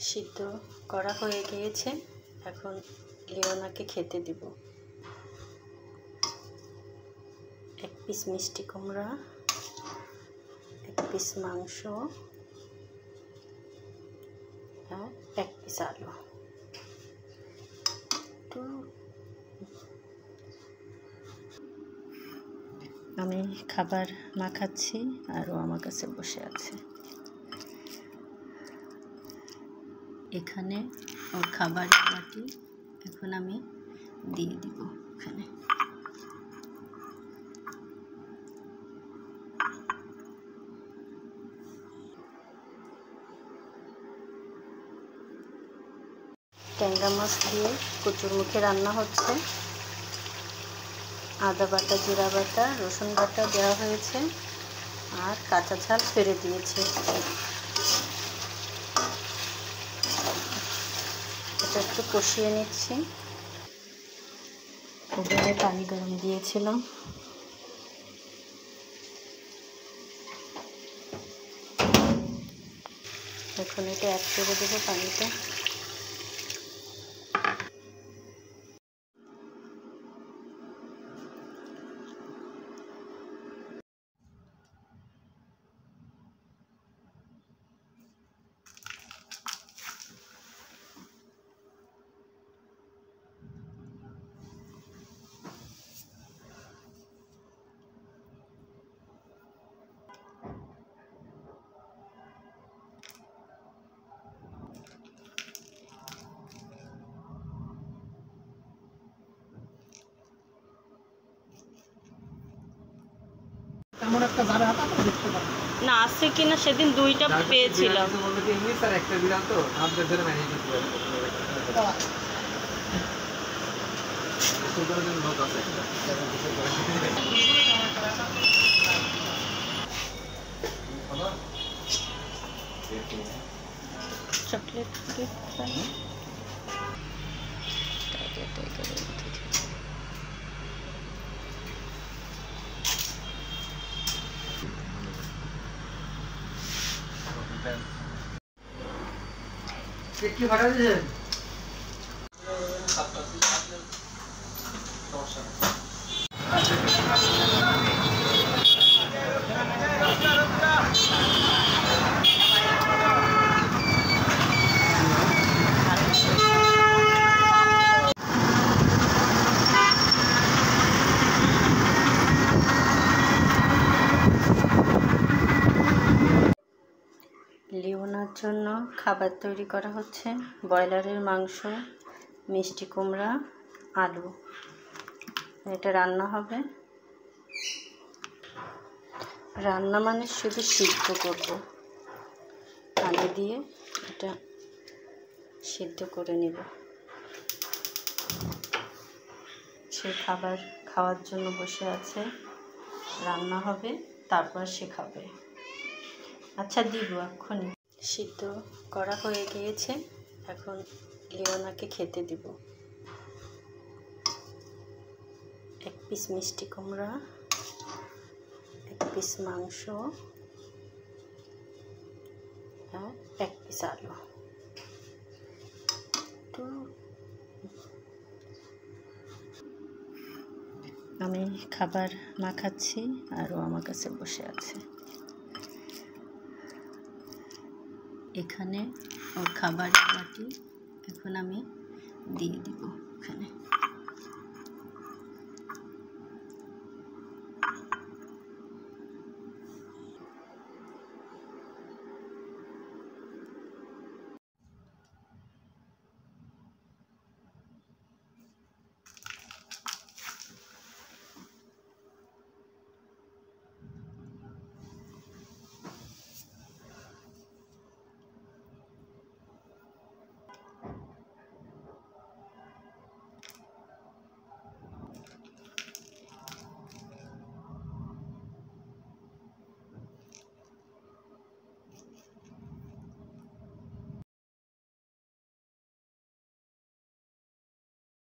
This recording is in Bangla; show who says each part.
Speaker 1: সিদ্ধ করা হয়ে গিয়েছে। এখন লিওনাকে খেতে দিব। এক পিস মিষ্টি কুমড়া, এক পিস মাংস আর এক পিস আলু। আমি খাবার মাখাচ্ছি আর ও আমার কাছে বসে আছে। এখানে ওর খাবারের বাটি এখন আমি দিয়ে দিব এখানে। ট্যাংরা মাছ দিয়ে কচুরমুখী রান্না হচ্ছে। আদা বাটা, জিরা বাটা, রসুন বাটা দেওয়া হয়েছে আর কাঁচা ঝাল ফেলে দিয়েছি। এটা একটু কষিয়ে নিচ্ছি। ওভেনে পানি গরম দিয়েছিলাম। এখন এটা অ্যাড করে দেবো পানিটা। না আছে কিনা সেদিন দুইটা পেয়েছিলাম। চকলেট কেক
Speaker 2: কি ভাড়া দিয়েছেন?
Speaker 1: লিওনার জন্য খাবার তৈরি করা হচ্ছে। ব্রয়লারের মাংস, মিষ্টি কুমড়া, আলু। এটা রান্না হবে। রান্না মানে শুধু সিদ্ধ করব, পানি দিয়ে এটা সিদ্ধ করে নেব। সে খাবার খাওয়ার জন্য বসে আছে। রান্না হবে, তারপর সে খাবে। আচ্ছা দিব এক্ষুনি। সিদ্ধ করা হয়ে গিয়েছে। এখন লিওনাকে খেতে দিব। এক পিস মিষ্টি কুমড়া, এক পিস মাংস আর এক পিস আলু। আমি খাবার মাখাচ্ছি আর ও আমার কাছে বসে আছে। এখানে ওর খাবারের বাটি এখন আমি দিয়ে দিব এখানে।